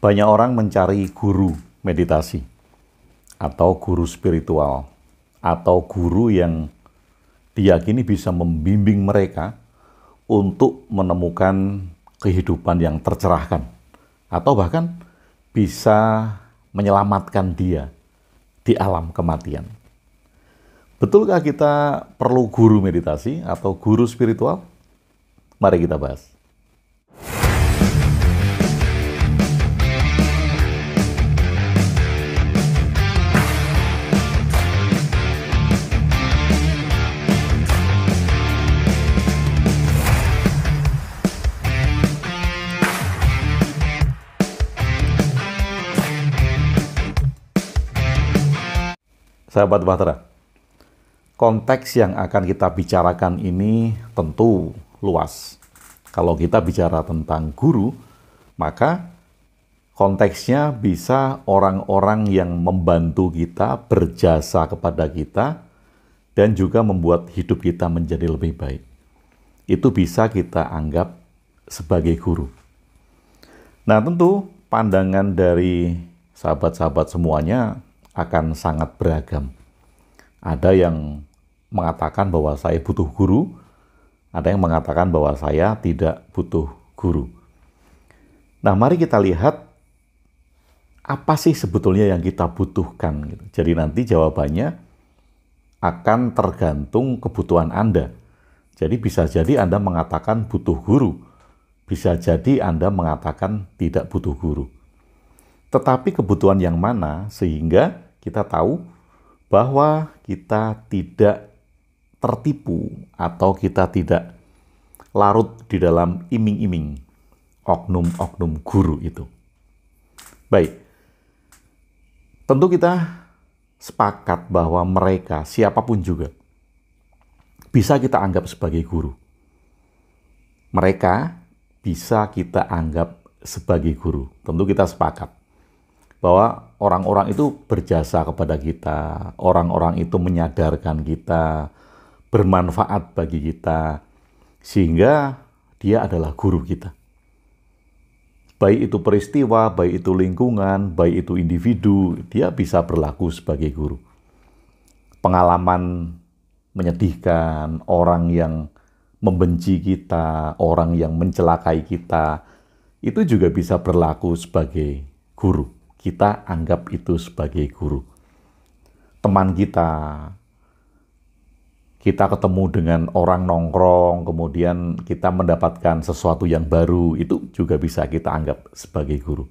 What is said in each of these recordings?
Banyak orang mencari guru meditasi, atau guru spiritual, atau guru yang diyakini bisa membimbing mereka untuk menemukan kehidupan yang tercerahkan, atau bahkan bisa menyelamatkan dia di alam kematian. Betulkah kita perlu guru meditasi atau guru spiritual? Mari kita bahas. Sahabat Bahtera, konteks yang akan kita bicarakan ini tentu luas. Kalau kita bicara tentang guru, maka konteksnya bisa orang-orang yang membantu kita, berjasa kepada kita, dan juga membuat hidup kita menjadi lebih baik. Itu bisa kita anggap sebagai guru. Nah, tentu pandangan dari sahabat-sahabat semuanya akan sangat beragam. Ada yang mengatakan bahwa saya butuh guru, ada yang mengatakan bahwa saya tidak butuh guru. Nah, mari kita lihat apa sih sebetulnya yang kita butuhkan. Jadi nanti jawabannya akan tergantung kebutuhan Anda. Jadi bisa jadi Anda mengatakan butuh guru, bisa jadi Anda mengatakan tidak butuh guru. Tetapi kebutuhan yang mana sehingga kita tahu bahwa kita tidak tertipu atau kita tidak larut di dalam iming-iming oknum-oknum guru itu. Baik, tentu kita sepakat bahwa mereka, siapapun juga, bisa kita anggap sebagai guru. Mereka bisa kita anggap sebagai guru. Tentu kita sepakat bahwa orang-orang itu berjasa kepada kita, orang-orang itu menyadarkan kita, bermanfaat bagi kita, sehingga dia adalah guru kita. Baik itu peristiwa, baik itu lingkungan, baik itu individu, dia bisa berlaku sebagai guru. Pengalaman menyedihkan, orang yang membenci kita, orang yang mencelakai kita, itu juga bisa berlaku sebagai guru. Kita anggap itu sebagai guru. Teman kita ketemu dengan orang nongkrong, kemudian kita mendapatkan sesuatu yang baru, itu juga bisa kita anggap sebagai guru.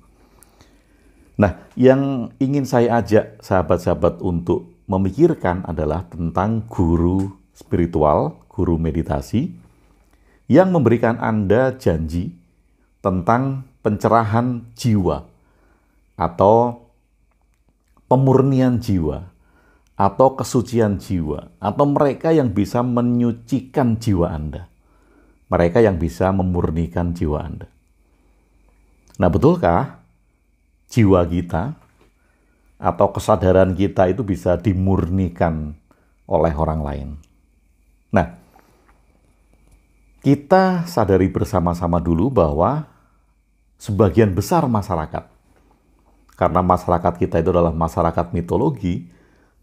Nah, yang ingin saya ajak sahabat-sahabat untuk memikirkan adalah tentang guru spiritual, guru meditasi, yang memberikan Anda janji tentang pencerahan jiwa, atau pemurnian jiwa, atau kesucian jiwa, atau mereka yang bisa menyucikan jiwa Anda. Mereka yang bisa memurnikan jiwa Anda. Nah, betulkah jiwa kita atau kesadaran kita itu bisa dimurnikan oleh orang lain? Nah, kita sadari bersama-sama dulu bahwa sebagian besar masyarakat, karena masyarakat kita itu adalah masyarakat mitologi,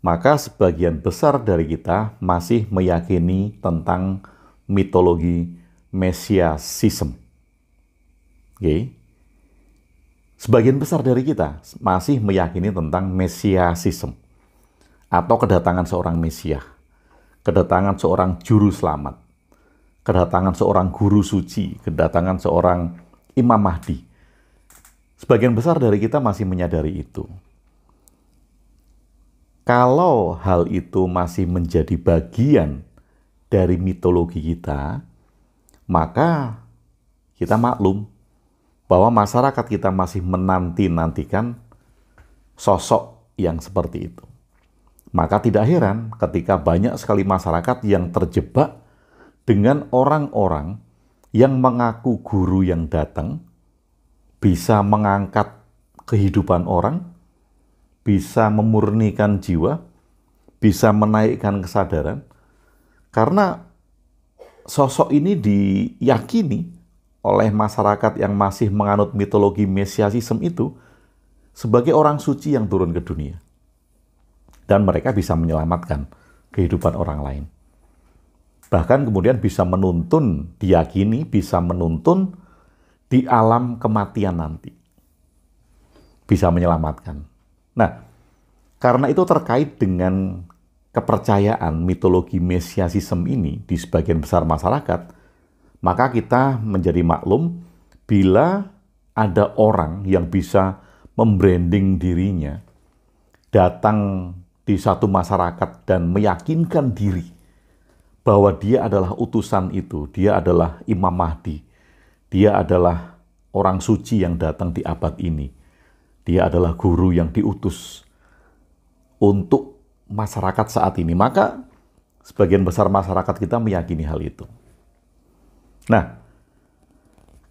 maka sebagian besar dari kita masih meyakini tentang mitologi mesiasisme. Oke. Sebagian besar dari kita masih meyakini tentang mesiasisme, atau kedatangan seorang mesias, kedatangan seorang juru selamat, kedatangan seorang guru suci, kedatangan seorang Imam Mahdi. Sebagian besar dari kita masih menyadari itu. Kalau hal itu masih menjadi bagian dari mitologi kita, maka kita maklum bahwa masyarakat kita masih menanti-nantikan sosok yang seperti itu. Maka tidak heran ketika banyak sekali masyarakat yang terjebak dengan orang-orang yang mengaku guru yang datang, bisa mengangkat kehidupan orang, bisa memurnikan jiwa, bisa menaikkan kesadaran, karena sosok ini diyakini oleh masyarakat yang masih menganut mitologi mesiasisme itu sebagai orang suci yang turun ke dunia. Dan mereka bisa menyelamatkan kehidupan orang lain. Bahkan kemudian bisa menuntun, diyakini bisa menuntun di alam kematian nanti. Bisa menyelamatkan. Nah, karena itu terkait dengan kepercayaan mitologi mesiasisme ini di sebagian besar masyarakat, maka kita menjadi maklum bila ada orang yang bisa membranding dirinya, datang di satu masyarakat dan meyakinkan diri bahwa dia adalah utusan itu, dia adalah Imam Mahdi, dia adalah orang suci yang datang di abad ini, dia adalah guru yang diutus untuk masyarakat saat ini. Maka sebagian besar masyarakat kita meyakini hal itu. Nah,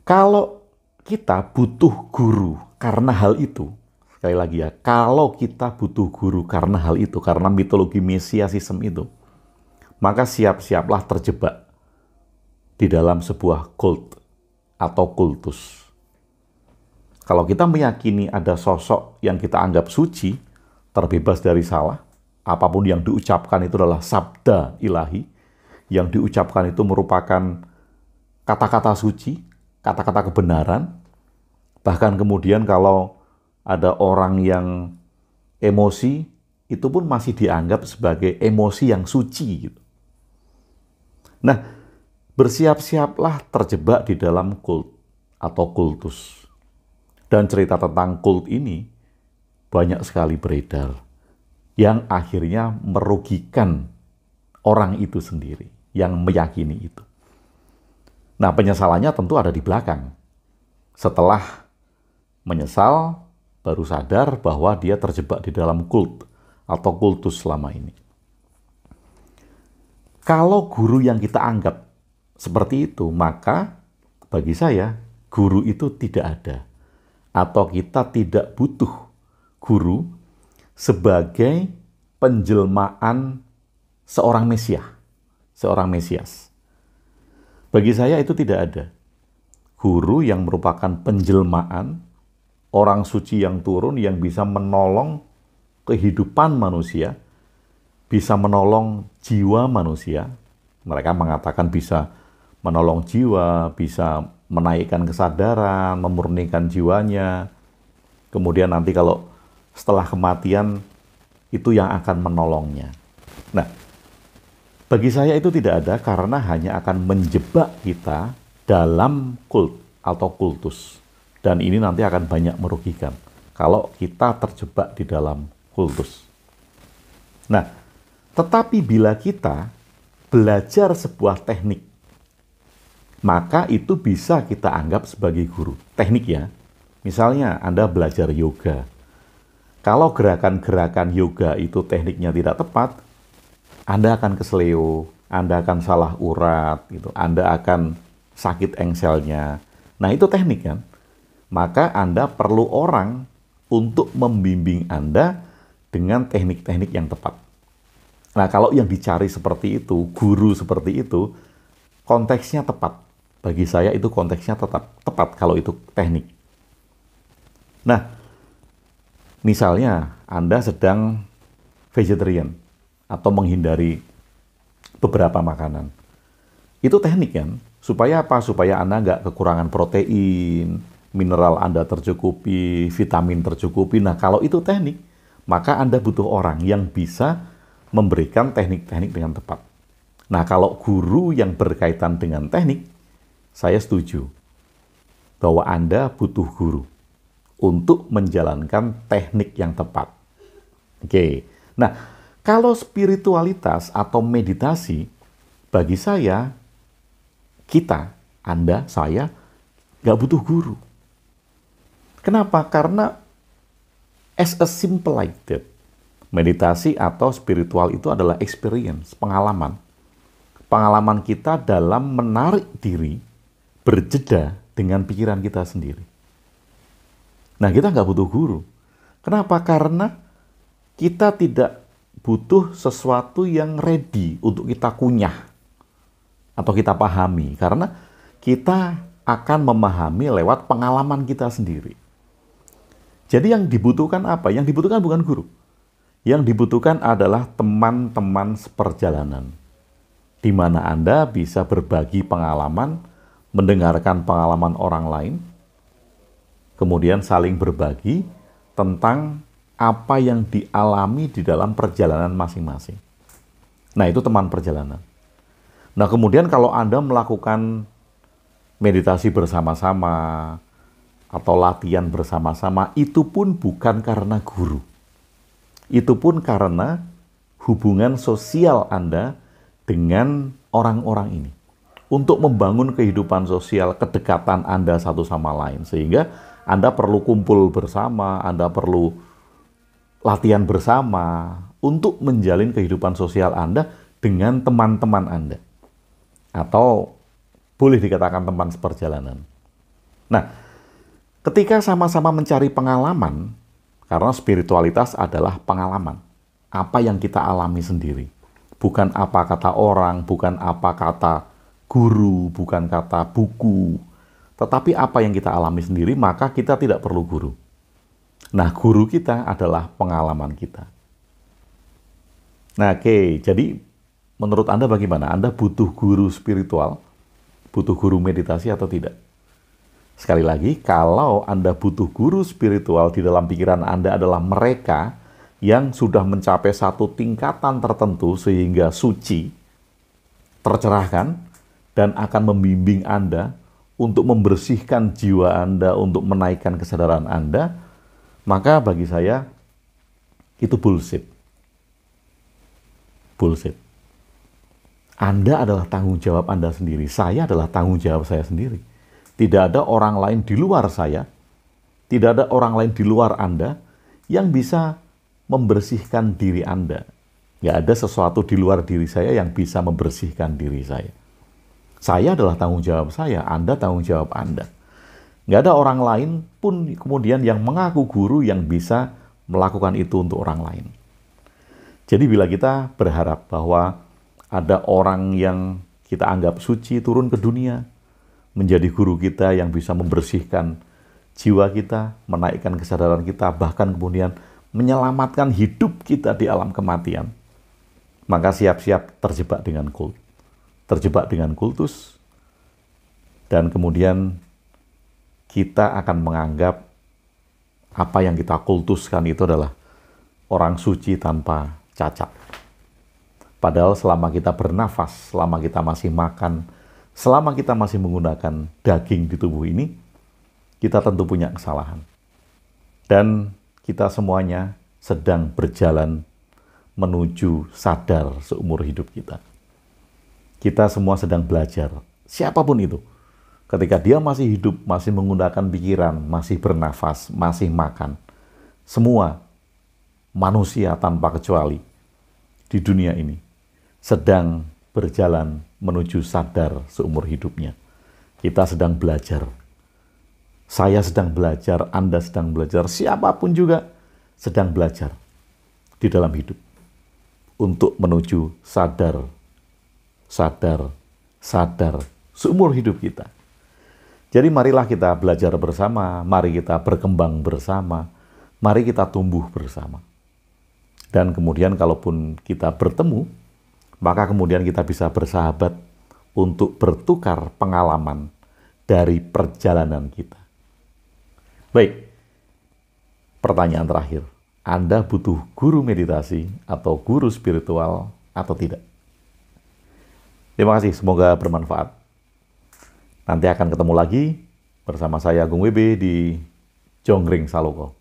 kalau kita butuh guru karena hal itu, sekali lagi ya, kalau kita butuh guru karena hal itu, karena mitologi mesiasisme itu, maka siap-siaplah terjebak di dalam sebuah kult atau kultus. Kalau kita meyakini ada sosok yang kita anggap suci, terbebas dari salah, apapun yang diucapkan itu adalah sabda ilahi, yang diucapkan itu merupakan kata-kata suci, kata-kata kebenaran, bahkan kemudian kalau ada orang yang emosi, itu pun masih dianggap sebagai emosi yang suci gitu. Nah, bersiap-siaplah terjebak di dalam kult atau kultus. Dan cerita tentang kult ini banyak sekali beredar yang akhirnya merugikan orang itu sendiri yang meyakini itu. Nah, penyesalannya tentu ada di belakang. Setelah menyesal, baru sadar bahwa dia terjebak di dalam kult atau kultus selama ini. Kalau guru yang kita anggap seperti itu, maka bagi saya guru itu tidak ada. Atau kita tidak butuh guru sebagai penjelmaan seorang Mesias. Bagi saya itu tidak ada. Guru yang merupakan penjelmaan orang suci yang turun yang bisa menolong kehidupan manusia, bisa menolong jiwa manusia. Mereka mengatakan bisa menolong jiwa, bisa menaikkan kesadaran, memurnikan jiwanya. Kemudian nanti kalau setelah kematian, itu yang akan menolongnya. Nah, bagi saya itu tidak ada karena hanya akan menjebak kita dalam kult atau kultus. Dan ini nanti akan banyak merugikan kalau kita terjebak di dalam kultus. Nah, tetapi bila kita belajar sebuah teknik, maka itu bisa kita anggap sebagai guru. Teknik ya, misalnya Anda belajar yoga. Kalau gerakan-gerakan yoga itu tekniknya tidak tepat, Anda akan keseleo, Anda akan salah urat, gitu. Anda akan sakit engselnya. Nah, itu teknik kan? Maka Anda perlu orang untuk membimbing Anda dengan teknik-teknik yang tepat. Nah, kalau yang dicari seperti itu, guru seperti itu, konteksnya tepat. Bagi saya itu konteksnya tepat kalau itu teknik. Nah, misalnya Anda sedang vegetarian atau menghindari beberapa makanan. Itu teknik kan? Supaya apa? Supaya Anda nggak kekurangan protein, mineral Anda tercukupi, vitamin tercukupi. Nah, kalau itu teknik, maka Anda butuh orang yang bisa memberikan teknik-teknik dengan tepat. Nah, kalau guru yang berkaitan dengan teknik, saya setuju bahwa Anda butuh guru untuk menjalankan teknik yang tepat. Oke. Nah, kalau spiritualitas atau meditasi, bagi saya, kita, Anda, saya, nggak butuh guru. Kenapa? Karena as a simple like that, meditasi atau spiritual itu adalah experience, pengalaman. Pengalaman kita dalam menarik diri, berjeda dengan pikiran kita sendiri. Nah, kita nggak butuh guru. Kenapa? Karena kita tidak butuh sesuatu yang ready untuk kita kunyah atau kita pahami. Karena kita akan memahami lewat pengalaman kita sendiri. Jadi yang dibutuhkan apa? Yang dibutuhkan bukan guru. Yang dibutuhkan adalah teman-teman seperjalanan, di mana Anda bisa berbagi pengalaman, mendengarkan pengalaman orang lain, kemudian saling berbagi tentang apa yang dialami di dalam perjalanan masing-masing. Nah, itu teman perjalanan. Nah, kemudian kalau Anda melakukan meditasi bersama-sama atau latihan bersama-sama, itu pun bukan karena guru. Itu pun karena hubungan sosial Anda dengan orang-orang ini. Untuk membangun kehidupan sosial, kedekatan Anda satu sama lain. Sehingga Anda perlu kumpul bersama, Anda perlu latihan bersama untuk menjalin kehidupan sosial Anda dengan teman-teman Anda. Atau boleh dikatakan teman seperjalanan. Nah, ketika sama-sama mencari pengalaman, karena spiritualitas adalah pengalaman. Apa yang kita alami sendiri. Bukan apa kata orang, bukan apa kata guru, bukan kata buku. Tetapi apa yang kita alami sendiri, maka kita tidak perlu guru. Nah, guru kita adalah pengalaman kita. Nah, oke. Jadi, menurut Anda bagaimana? Anda butuh guru spiritual? Butuh guru meditasi atau tidak? Sekali lagi, kalau Anda butuh guru spiritual, di dalam pikiran Anda adalah mereka yang sudah mencapai satu tingkatan tertentu sehingga suci, tercerahkan, dan akan membimbing Anda untuk membersihkan jiwa Anda, untuk menaikkan kesadaran Anda, maka bagi saya itu bullshit. Bullshit. Anda adalah tanggung jawab Anda sendiri. Saya adalah tanggung jawab saya sendiri. Tidak ada orang lain di luar saya, tidak ada orang lain di luar Anda yang bisa membersihkan diri Anda. Nggak ada sesuatu di luar diri saya yang bisa membersihkan diri saya. Saya adalah tanggung jawab saya, Anda tanggung jawab Anda. Nggak ada orang lain pun kemudian yang mengaku guru yang bisa melakukan itu untuk orang lain. Jadi bila kita berharap bahwa ada orang yang kita anggap suci turun ke dunia, menjadi guru kita yang bisa membersihkan jiwa kita, menaikkan kesadaran kita, bahkan kemudian menyelamatkan hidup kita di alam kematian, maka siap-siap terjebak dengan kult, terjebak dengan kultus, dan kemudian kita akan menganggap apa yang kita kultuskan itu adalah orang suci tanpa cacat. Padahal selama kita bernafas, selama kita masih makan, selama kita masih menggunakan daging di tubuh ini, kita tentu punya kesalahan. Dan kita semuanya sedang berjalan menuju sadar seumur hidup kita. Kita semua sedang belajar, siapapun itu. Ketika dia masih hidup, masih menggunakan pikiran, masih bernafas, masih makan. Semua manusia tanpa kecuali di dunia ini sedang berjalan menuju sadar seumur hidupnya. Kita sedang belajar. Saya sedang belajar, Anda sedang belajar, siapapun juga sedang belajar di dalam hidup untuk menuju sadar, sadar, sadar seumur hidup kita. Jadi marilah kita belajar bersama, mari kita berkembang bersama, mari kita tumbuh bersama. Dan kemudian kalaupun kita bertemu, maka kemudian kita bisa bersahabat untuk bertukar pengalaman dari perjalanan kita. Baik, pertanyaan terakhir. Anda butuh guru meditasi atau guru spiritual atau tidak? Terima kasih, semoga bermanfaat. Nanti akan ketemu lagi bersama saya Agung WB di Jonggring Saloko.